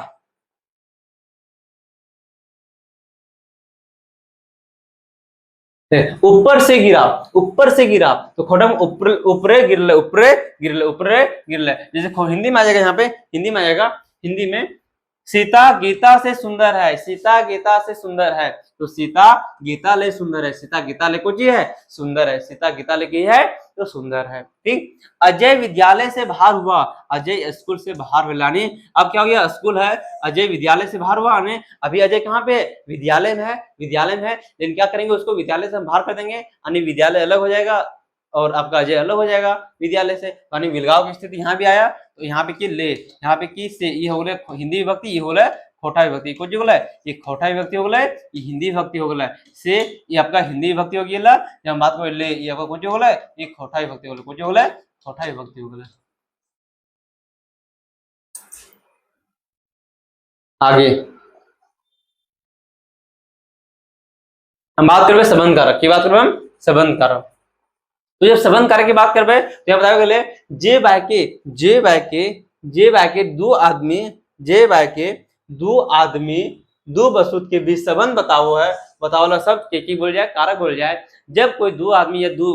ऊपर से गिरा, ऊपर से गिरा तो खोटा में ऊपर, ऊपरे गिरले, ऊपरे गिरले, ऊपरे गिरले। जैसे हिंदी में आ जाएगा, यहाँ पे हिंदी में आ जाएगा, हिंदी में सीता गीता से सुंदर है, सीता गीता से सुंदर है। तो सीता गीता ले सुंदर है, सीता गीता ले कुछ है, सुंदर है, सीता गीता ले की है तो सुंदर है। ठीक। अजय विद्यालय से बाहर हुआ, अजय स्कूल से बाहर हुआ, यानी अब क्या हो गया, स्कूल है, अजय विद्यालय से बाहर हुआ, यानी अभी अजय कहाँ पे, विद्यालय में है, विद्यालय में है, लेकिन क्या करेंगे, उसको विद्यालय से हम बाहर कर देंगे, यानी विद्यालय अलग हो जाएगा और आपका अजय अलग हो जाएगा विद्यालय से, यानी विलगाव की स्थिति यहाँ भी आया। तो यहाँ पे की ले, यहाँ पे की से, ये हो गया हिंदी विभक्ति, ये हो गया खोटा विभक्ति, कुछ हो गया, ये खोटा विभक्ति हो गया, ये हिंदी विभक्ति हो गया। से ये आपका हिंदी विभक्ति हो गया, जब हम बात करें ले, ये आपका कुछ हो गया, ये खोटा विभक्ति हो गया, कुछ हो गया, खोटा विभक्ति हो गया। आगे हम बात करबे संबंध कारक की, बात करबे हम संबंध कारक। तो जब संबंध कारक की बात करबे तो यहाँ बताओ गले जे बाके, जे बाके, जे बाके दो आदमी, जे बाके दो आदमी दो वस्तु के बीच संबंध बताओ है, बताओ ला शब्द के की बोल जाए, कारक बोल जाए। जब कोई दो आदमी या दो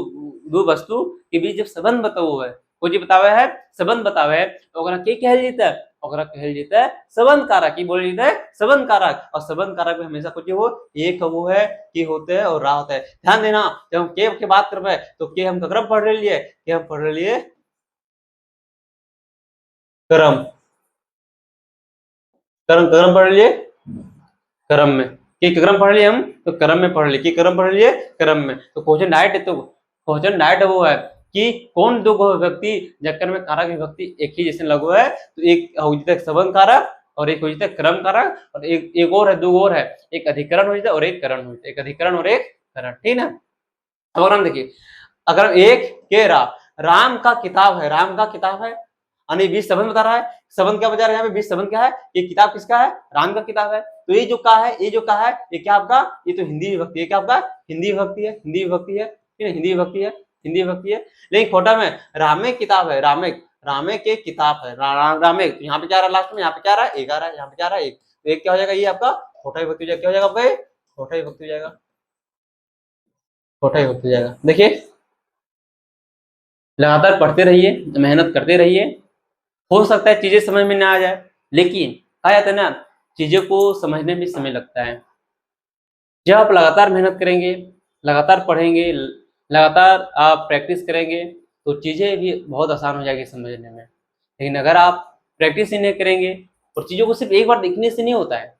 दो वस्तु के बीच जब संबंध बताओ है, कोई जी बतावे है, संबंध बतावे है, तो ओकरा के कहल जेता है, ओकरा कहल जेता है संबंध कारक। की बोल जेता है संबंध कारक। और संबंध कारक में हमेशा कुछ हो, एक वो है कि होते हैं और रा होता है। ध्यान देना, जब हम के की बात करबे तो के हम ककरम पढ़ रहे लिए, के हम पढ़ रहे लिए क्रम, क्रम क्रम पढ़ लिए क्रम में, कि क्रम पढ़ लिए हम तो क्रम में पढ़ लिए, कि क्रम पढ़ लिए क्रम में। तो क्वेश्चन डायरेक्ट है, तो क्वेश्चन डायरेक्ट वो है कि कौन दो व्यक्ति जक्कर में कारक विभक्ति एक ही जैसे लगो है, तो एक हो जाता है संबंध कारक और एक हो जाता है क्रम कारक, और एक और है, दो और है, एक अधिकरण हो जाता है और एक करण हो जाता है, एक अधिकरण और एक करण। ठीक है। अब अगर हम देखिए, अगर एक के राम का किताब है, राम का किताब है, यानी बीच संबंध बता रहा है, संबंध क्या बता रहा है, यहाँ पे बीच संबंध क्या है, ये किताब किसका है, राम का किताब है। तो ये जो का है, ये जो का है, ये क्या आपका, ये तो हिंदी विभक्ति है, क्या आपका हिंदी विभक्ति है, हिंदी विभक्ति है, ठीक है, हिंदी विभक्ति है, हिंदी विभक्ति है। लेकिन खोटा में रामे किताब है, रामे, रामे के किताब है, रामे, तो यहाँ पे क्या रहा लास्ट में, यहाँ पे क्या रहा है, एक आ रहा है, यहाँ पे क्या रहा है एक, तो एक क्या हो जाएगा, ये आपका खोटा विभक्ति हो जाएगा, क्या हो जाएगा आपका, खोटा विभक्ति हो जाएगा, खोटा विभक्ति हो जाएगा। देखिए लगातार पढ़ते रहिए, मेहनत करते रहिए, हो सकता है चीजें समझ में ना आ जाए, लेकिन कहा जाता है ना, चीजों को समझने में समय लगता है। जब आप लगातार मेहनत करेंगे, लगातार पढ़ेंगे, लगातार आप प्रैक्टिस करेंगे, तो चीजें भी बहुत आसान हो जाएगी समझने में। लेकिन अगर आप प्रैक्टिस ही नहीं करेंगे, और चीजों को सिर्फ एक बार देखने से नहीं होता है,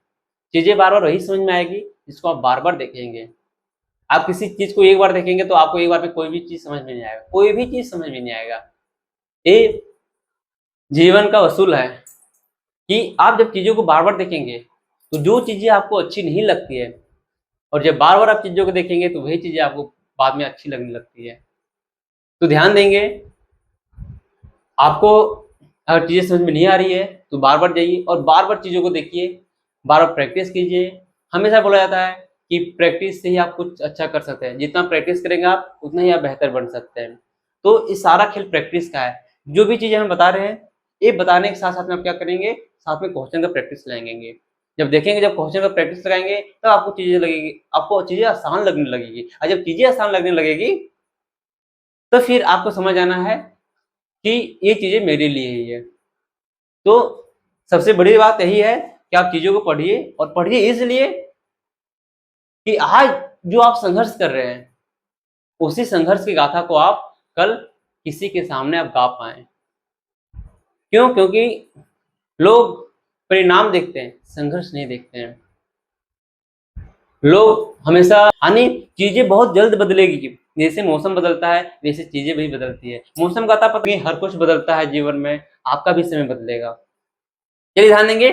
चीजें बार बार वही समझ में आएगी जिसको आप बार बार देखेंगे। आप किसी चीज को एक बार देखेंगे तो आपको एक बार में कोई भी चीज समझ में नहीं आएगा, कोई भी चीज समझ में नहीं आएगा। ये जीवन का असूल है कि आप जब चीजों को बार बार देखेंगे, तो जो चीजें आपको अच्छी नहीं लगती है, और जब बार बार आप चीजों को देखेंगे तो वही चीजें आपको बाद में अच्छी लगने लगती है। तो ध्यान देंगे, आपको अगर चीजें समझ में नहीं आ रही है तो बार बार जाइए और बार बार चीजों को देखिए, बार बार प्रैक्टिस कीजिए। हमेशा बोला जाता है कि प्रैक्टिस से ही आप कुछ अच्छा कर सकते हैं, जितना प्रैक्टिस करेंगे आप उतना ही आप बेहतर बन सकते हैं। तो इस सारा खेल प्रैक्टिस का है। जो भी चीजें हम बता रहे हैं, ये बताने के साथ साथ में आप क्या करेंगे, साथ में क्वेश्चन का प्रैक्टिस लगाएंगे। जब देखेंगे, जब क्वेश्चन का प्रैक्टिस लगाएंगे तब आपको चीजें लगेगी, आपको चीजें आसान लगने लगेगी। और जब चीजें आसान लगने लगेगी तो फिर आपको समझ आना है कि ये चीजें मेरे लिए ही है। तो सबसे बड़ी बात यही है कि आप चीजों को पढ़िए, और पढ़िए इसलिए कि आज जो आप संघर्ष कर रहे हैं उसी संघर्ष की गाथा को आप कल किसी के सामने आप गा पाए। क्यों? क्योंकि लोग परिणाम देखते हैं, संघर्ष नहीं देखते हैं। लोग हमेशा यानी चीजें बहुत जल्द बदलेगी, जैसे मौसम बदलता है वैसे चीजें भी बदलती है। मौसम का पता नहीं, हर कुछ बदलता है जीवन में, आपका भी समय बदलेगा। चलिए ध्यान देंगे,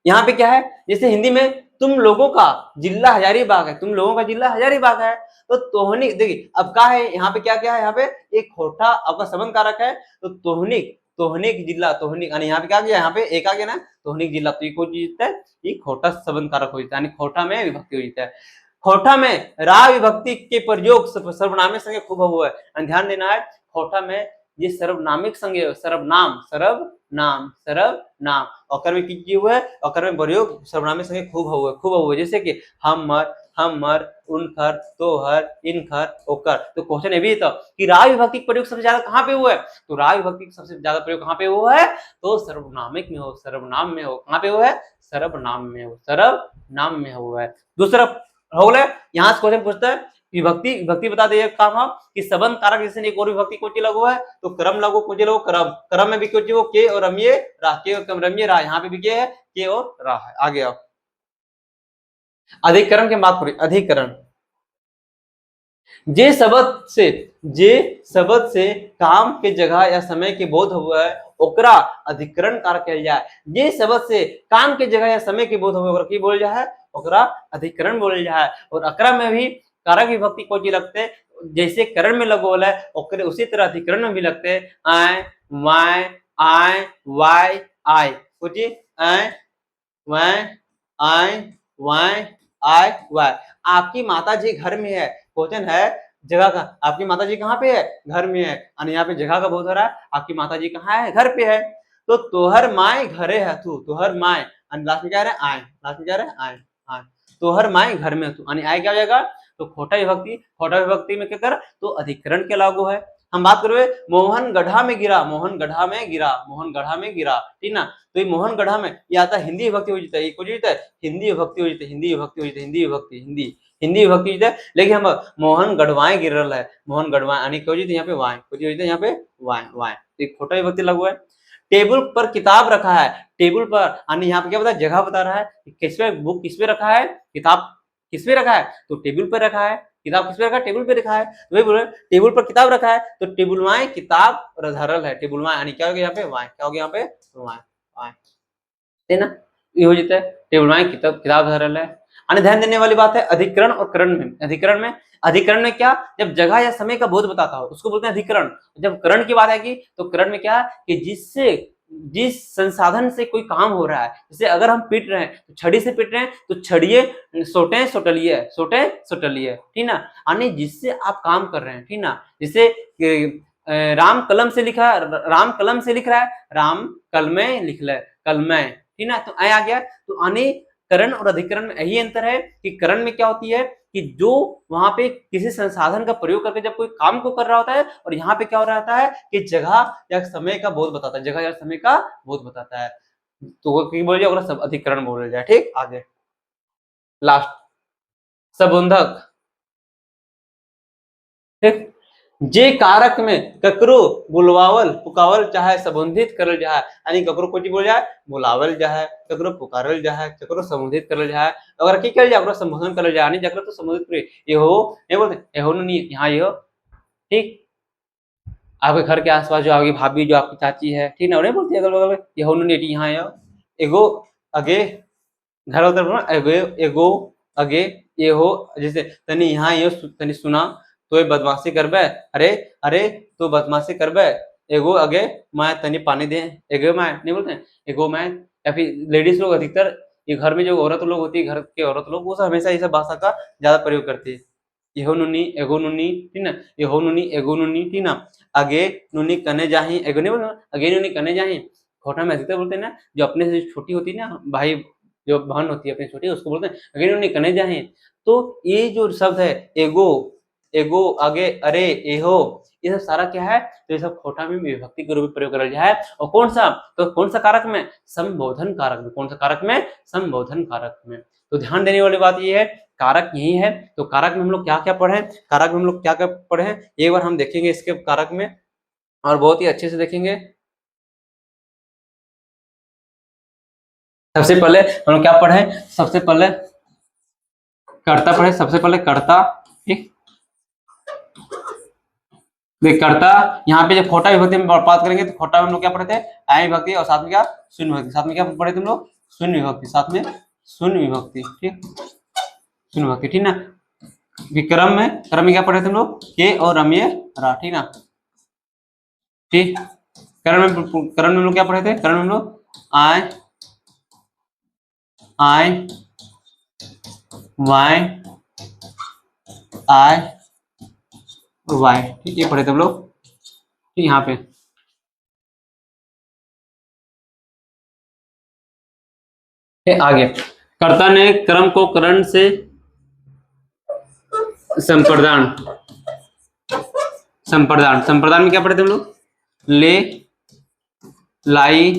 यहाँ पे क्या है, जैसे हिंदी में तुम लोगों का जिला हजारीबाग है, तुम लोगों का जिला हजारीबाग है, तो तोहनिक देखिए अब क्या है, यहाँ पे क्या क्या है, यहाँ पे एक खोटा आपका संबंध कारक है, तो तोहनिक, तोहनिक जिला, तोहनिक यानी यहाँ पे क्या गया, यहाँ पे एक आ गया ना, तोहनिक जिला, तो ये कोई चीज है, ये खोटा संबंध कारक हो जाता है, यानी खोटा में विभक्ति हो जाता है। खोटा में रा विभक्ति के प्रयोग सर्वनामिक संज्ञा खूब हुआ है, ध्यान देना है। खोटा में ये सर्वनामिक संज्ञा, सर्वनाम, सर्वनाम, सर्वनाम, अकर में कीजिए हुआ है, अकर में प्रयोग सर्वनामिक संज्ञा खूब हुआ है, खूब हुआ है, जैसे कि हमर, हमर, उनकर, तोहर, इनकर, ओकर। तो क्वेश्चन ये भी था कि रा विभक्ति का प्रयोग सबसे ज्यादा कहाँ पे हुआ है, तो रा विभक्ति का सबसे ज्यादा प्रयोग कहाँ पे हुआ है, तो सर्वनामिक में हो, सर्वनाम में हो, कहाँ पे हुआ है, सर्वनाम में हो, सर्वनाम में हुआ है। दूसरा हो गया, यहाँ से क्वेश्चन पूछता है विभक्ति, विभक्ति बता दीजिए काम हम कि संबंध कारक जैसे एक और विभक्ति कोची लगो है, तो क्रम लगो, कोची लगो क्रम, क्रम में भी कोची हो के और रमिये रा, के और रमिये रा, यहाँ पे भी के है, के और रा है। आगे आओ, अधिकरण की बात करिए, अधिकरण जे शब्द से काम के जगह या समय के बोध हुआ है ओकरा अधिकरण कारक कहल जाए। जे शब्द से काम के जगह या समय के बोध हुआ ओकरा की बोल जाए, ओकरा अधिकरण बोल जाए। और अकरा में भी कारक विभक्ति कोची लगते, जैसे करण में लगोल है ओकरे उसी तरह अधिकरण में भी लगते, आय, वाय, आय, वाय, आय, कोची आय, वाय, आय, वाय, आय, वाय। आपकी माता जी घर में है, क्वेश्चन है जगह का, आपकी माता जी कहाँ पे है, घर में है, और यहाँ पे जगह का बोध हो रहा है, आपकी माता जी कहाँ है, घर पे है। तो तोहर माय घरे है तू, तोहर माय, लास्ट में क्या रहा है, आय, लास्ट में क्या रहा है, आय, आय, तोहर माय घर में तू, आय क्या हो जाएगा, तो खोटा विभक्ति, खोटा विभक्ति में क्या कर, तो अधिकरण के लागू है। हम बात करें मोहन गड्ढा में गिरा, मोहन गड्ढा में गिरा, मोहन गड्ढा में गिरा, ठीक ना, तो ये मोहन गड्ढा में ये आता है हिंदी विभक्ति हो जाता है, ये कुछ है हिंदी विभक्ति हो जाती है, हिंदी विभक्ति हो जाती है, हिंदी विभक्ति, हिंदी हिंदी विभक्ति हो जाता है। लेकिन हम मोहन गढ़वाए गिरल है, मोहन गढ़वाए यानी क्या हो जाती है, यहाँ पे वाय, कुछ हो जाता है यहाँ पे वाय, वाय, तो एक खोटा विभक्ति लगू है। टेबल पर किताब रखा है, टेबल पर यानी यहाँ पे क्या बता, जगह बता रहा है, किस पे बुक किस पे रखा है, किताब किस पे रखा है, तो टेबल पे रखा है, किताब किस पे रखा है, टेबल पे रखा है, तो वही बोले टेबल पर किताब रखा है, तो टेबल वाय किताब धरल है, टेबल वाय यानी क्या हो गया यहाँ पे वाय, क्या हो गया यहाँ पे वाय, वाय, है ना, ये हो जाता है टेबल वाय किताब, किताब धरल है। अन्य ध्यान देने वाली बात है अधिकरण और करण में, अधिकरण में क्या, जब जगह या समय का बोध बताता हो उसको बोलते हैं अधिकरण। जब करण की बात आएगी तो करण में क्या कि जिससे जिस संसाधन से कोई काम हो रहा है, जैसे अगर हम पीट रहे हैं तो छड़ी से पीट रहे हैं तो छड़िए, सोटे सोटलिए, सोटे सोटलिए, ठीक ना, यानी जिससे आप काम कर रहे हैं, ठीक ना, जैसे राम कलम से लिखा, राम कलम से लिख रहा है, राम कलमे लिख ले, कलमे, ठीक ना, तो आ गया। तो आने करण और अधिकरण में यही अंतर है कि करण में क्या होती है कि जो वहां पे किसी संसाधन का प्रयोग करके जब कोई काम को कर रहा होता है, और यहाँ पे क्या हो रहा है कि जगह या समय का बोध बताता है, जगह या समय का बोध बताता है, तो बोल जाए सब अधिकरण बोल जाए। ठीक, आगे लास्ट सबुंधक, ठीक, जे कारक में ककरो बुलवावल पुकावल चाहे संबोधित करल जाए, यानी ककरो कुछ बोल जाए बुलावल जाए, ककरो पुकारल जाए, ककरो संबोधित करल जाए, अगर की करल जाए ओकरा संबोधन करल जाए, यानी जकरा तो संबोधित करे, ये हो नहीं बोलते एहो नहीं, यहाँ ये हो, ठीक, आपके घर के आसपास जो आपकी भाभी जो आपकी चाची है, ठीक ना, नहीं बोलती अगल बगल ये हो नहीं, यहाँ ये एगो अगे घर उधर एगो एगो अगे ये हो, जैसे तनी यहाँ ये तनी सुना तो ये बदमाशी करबे, अरे अरे तो बदमाशी करबे, एगो अगे मैं तनी पानी दे, एगो मैं नहीं बोलते एगो मैं, या फिर लेडीज लोग अधिकतर ये घर में जो औरत लोग होती है, घर के औरत लोग वो सब हमेशा इस भाषा का ज्यादा प्रयोग करती है, एहो नुनी एगो नुनी, ठीक ना, एहो नुनी एगो नुनी, ठीक ना, अगे नुनी कने जाही, एगो नहीं बोलते अगे नुनी कने जाही, खोटा में अधिकतर बोलते हैं ना, जो अपने से छोटी होती है ना भाई जो बहन होती है अपनी छोटी, उसको बोलते हैं। अगर इन्होंने कनेजा है, तो ये जो शब्द है एगो, एगो आगे अरे, एहो, ये सब सारा क्या है, तो ये सब खोटा में विभक्ति के रूप में प्रयोग करा गया है। और कौन सा, तो कौन सा कारक में, संबोधन कारक में। कौन सा कारक में, संबोधन कारक में। तो ध्यान देने वाली बात ये है, कारक यही है। तो कारक में हम लोग क्या क्या पढ़े, कारक में हम लोग क्या क्या पढ़े हैं, एक बार हम देखेंगे इसके कारक में, और बहुत ही अच्छे से देखेंगे। सबसे पहले हम लोग क्या पढ़े, सबसे पहले कर्ता पढ़े, सबसे पहले कर्ता, ठीक। देख कर्ता, यहाँ पे जब खोटा विभक्ति में बात करेंगे तो खोटा में हम लोग क्या पढ़े थे, आय विभक्ति, और साथ में क्या, शून्य विभक्ति। साथ में क्या पढ़े थे हम लोग, शून्य विभक्ति, साथ में शून्य विभक्ति, ठीक, शून्य विभक्ति, ठीक ना। क्रम में क्या पढ़े थे हम लोग, के और रम्य रा, ठीक ना, ठीक। करण में हम लोग क्या पढ़े थे, करण में हम लोग आय, आय, वाय, आय, वाय, ठीक, ये पढ़े थे हम लोग, ठीक। यहाँ पे आगे, कर्ता ने क्रम को करण से संप्रदान, संप्रदान, संप्रदान में क्या पढ़े थे हम लोग, ले, लाई,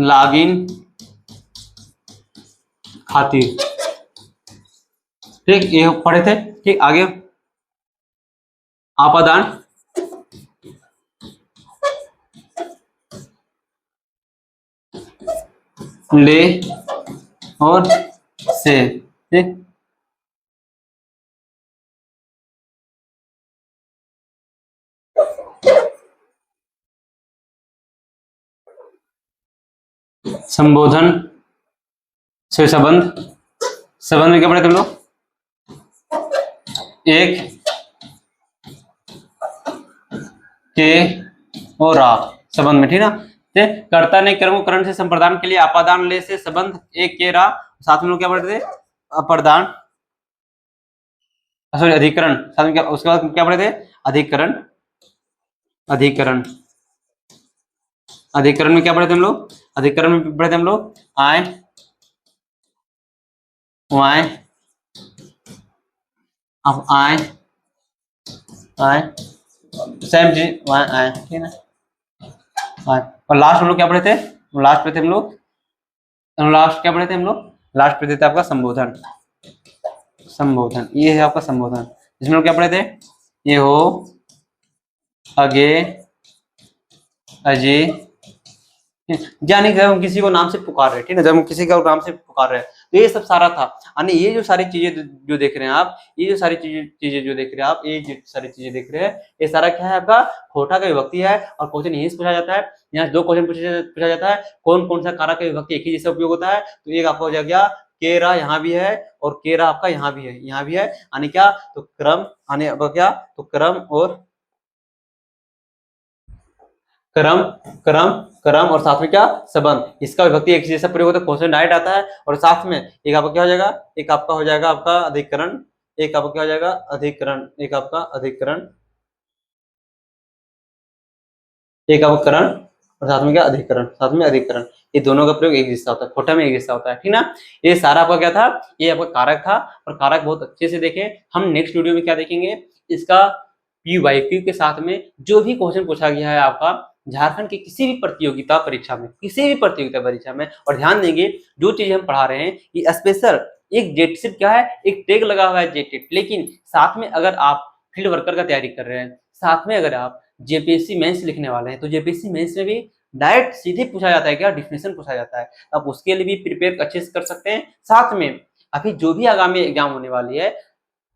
लागिन, खातिर, ठीक, ये पढ़े थे, ठीक। आगे आपादान, ले और से, ठीक। संबोधन से संबंध, संबंध में क्या पढ़े तुम लोग, एक, के और रा, संबंध में, ठीक ना। कर्ता ने कर्म को करण से संप्रदान के लिए आपादान ले से संबंध एक के रा, साथ में लोग क्या पढ़े थे, अप्रदान, सॉरी अधिकरण, साथ में क्या, उसके बाद क्या पढ़े थे, अधिकरण, अधिकरण, अधिकरण में क्या पढ़े थे हम लोग, अधिकरण में पढ़े थे हम लोग आय, वाय, अब आय, आय, सेम चीज, वाय आय, ठीक है ना। और लास्ट हम लोग क्या पढ़े थे, लास्ट पे थे हम लोग, लास्ट क्या पढ़े थे हम लोग, लास्ट पे थे आपका संबोधन, संबोधन, ये है आपका संबोधन, इसमें लोग क्या पढ़े थे, ये हो, अगे, अजय, यानी कि हम किसी को नाम से पुकार रहे हैं, ठीक है, जब हम किसी को नाम से पुकार रहे हैं, तो ये सब सारा था। यानी ये जो सारी चीजें जो देख रहे हैं आप, ये जो सारी चीजें जो देख रहे हैं आप, ये जो सारी चीजें देख रहे हैं, ये सारा क्या है, आपका खोटा का विभक्ति है। और क्वेश्चन यही से पूछा जाता है, यहाँ दो क्वेश्चन पूछा जाता है, कौन कौन सा कारक का विभक्ति एक ही जैसा उपयोग होता है, तो एक आपका हो जाएगा केरा, यहाँ भी है, और केरा आपका यहाँ भी है, यहाँ भी है, यानी क्या, तो क्रम, यानी क्या, तो क्रम और क्रम, क्रम, क्रम, और साथ में क्या, संबंध, इसका विभक्ति एक जैसा प्रयोग होता है, क्वेश्चन डायरेक्ट आता है। और साथ में एक आपका क्या हो जाएगा, एक आपका हो जाएगा आपका अधिकरण, एक आपका क्या हो जाएगा, अधिकरण, एक आपका अधिकरण, एक आपका करण, और साथ में क्या, अधिकरण, साथ में अधिकरण, ये दोनों का प्रयोग एक जैसा होता है, खोटा में एक जैसा होता है, ठीक ना। ये सारा आपका क्या था, ये आपका कारक था, और कारक बहुत अच्छे से देखें। हम नेक्स्ट वीडियो में क्या देखेंगे, इसका PYQ के साथ में जो भी क्वेश्चन पूछा गया है आपका झारखंड की किसी भी प्रतियोगिता परीक्षा में, किसी भी प्रतियोगिता परीक्षा में, और ध्यान देंगे जो चीज हम पढ़ा रहे हैं ये स्पेशल एक जेटसेट क्या है, एक टैग लगा हुआ है जेटेट, लेकिन साथ में अगर आप फील्ड वर्कर का तैयारी कर रहे हैं, साथ में अगर आप जेपीएससी मेंस लिखने वाले हैं, तो जेपीएससी मेंस में भी डायरेक्ट सीधे पूछा जाता है क्या, डिफिनेशन पूछा जाता है, आप उसके लिए भी प्रिपेयर अच्छे से कर सकते हैं। साथ में अभी जो भी आगामी एग्जाम होने वाली है,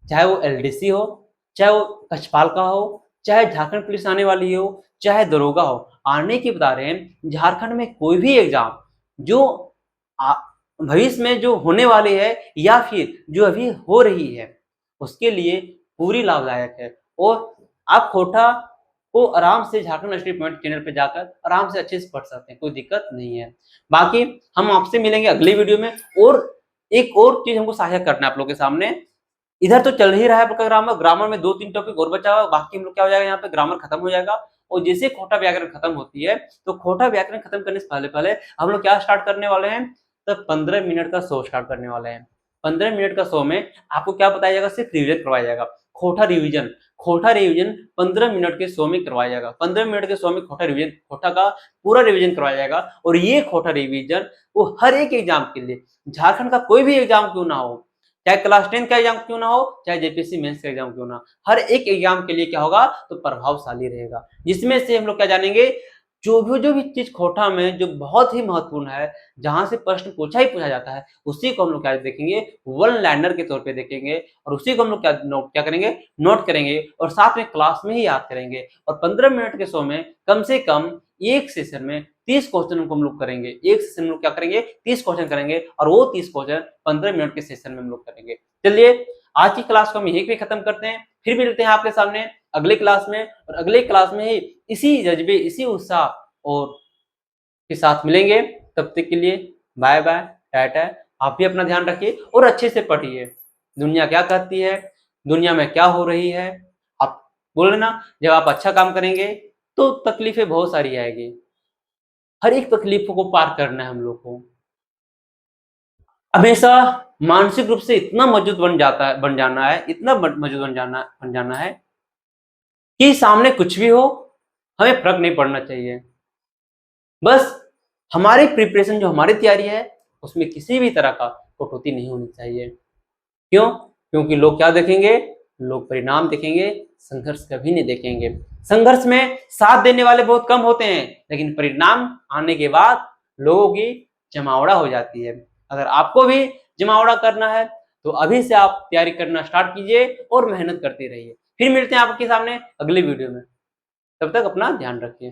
चाहे वो LDC हो, चाहे वो कक्षपाल का हो, चाहे झारखंड पुलिस आने वाली हो, चाहे दरोगा हो, आने की बता रहे हैं, झारखंड में कोई भी एग्जाम जो भविष्य में जो होने वाली है या फिर जो अभी हो रही है, उसके लिए पूरी लाभदायक है। और आप खोटा को आराम से झारखंड स्टेट पॉइंट चैनल पे जाकर आराम से अच्छे से पढ़ सकते हैं, कोई दिक्कत नहीं है। बाकी हम आपसे मिलेंगे अगली वीडियो में, और एक और चीज हमको साझा करना है आप लोगों के सामने। इधर तो चल ही रहा है आपका ग्रामर, ग्रामर में 2-3 टॉपिक और बचा हुआ, बाकी हम लोग क्या हो जाएगा, यहाँ पे ग्रामर खत्म हो जाएगा। और जैसे खोटा व्याकरण खत्म होती है, तो खोटा व्याकरण खत्म करने से पहले पहले हम लोग क्या स्टार्ट करने वाले हैं, तब 15 मिनट का शो स्टार्ट करने वाले हैं। 15 मिनट का शो में आपको क्या बताया जाएगा, सिर्फ रिविजन करवाया जाएगा, खोटा रिवीजन 15 मिनट के शो में करवाया जाएगा। 15 मिनट के शो में खोटा का पूरा रिवीजन करवाया जाएगा। और ये खोटा रिवीजन वो हर एक एग्जाम के लिए, झारखंड का कोई भी एग्जाम क्यों ना हो, चाहे क्लास 10 का एग्जाम क्यों ना हो, चाहे जेपीएससी मेंस का एग्जाम क्यों ना, हर एक एग्जाम के लिए क्या होगा, तो प्रभावशाली रहेगा। जिसमें से हम लोग क्या जानेंगे, जो भी चीज खोटा में जो बहुत ही महत्वपूर्ण है, जहां से प्रश्न पूछा जाता है, उसी को हम लोग क्या देखेंगे, वन लाइनर के तौर पे देखेंगे। और उसी को हम लोग क्या करेंगे, नोट करेंगे और साथ में क्लास में ही याद करेंगे। और 15 मिनट के शो में कम से कम एक सेशन में 30 क्वेश्चन को हम लोग करेंगे। एक सेशन में लोग क्या करेंगे, 30 क्वेश्चन करेंगे और वो 30 क्वेश्चन 15 मिनट के सेशन में हम लोग करेंगे। चलिए आज की क्लास को हम यहीं पे खत्म करते हैं, फिर मिलते हैं आपके सामने अगले क्लास में। और अगले क्लास में ही इसी जज्बे, इसी उत्साह और के साथ मिलेंगे। तब तक के लिए बाय बाय, टाटा। आप भी अपना ध्यान रखिए और अच्छे से पढ़िए। दुनिया क्या कहती है, दुनिया में क्या हो रही है, आप बोल रहे ना, जब आप अच्छा काम करेंगे तो तकलीफें बहुत सारी आएगी। हर एक तकलीफों को पार करना है हम लोग को। हमेशा मानसिक रूप से इतना मजबूत बन जाना है, इतना मजबूत बन जाना है कि सामने कुछ भी हो हमें फर्क नहीं पड़ना चाहिए। बस हमारी प्रिपरेशन, जो हमारी तैयारी है, उसमें किसी भी तरह का कटौती नहीं होनी चाहिए। क्यों? क्योंकि लोग क्या देखेंगे, लोग परिणाम देखेंगे, संघर्ष कभी नहीं देखेंगे। संघर्ष में साथ देने वाले बहुत कम होते हैं, लेकिन परिणाम आने के बाद लोगों की जमावड़ा हो जाती है। अगर आपको भी जमावड़ा करना है तो अभी से आप तैयारी करना स्टार्ट कीजिए और मेहनत करते रहिए। फिर मिलते हैं आपके सामने अगले वीडियो में। तब तक अपना ध्यान रखिए।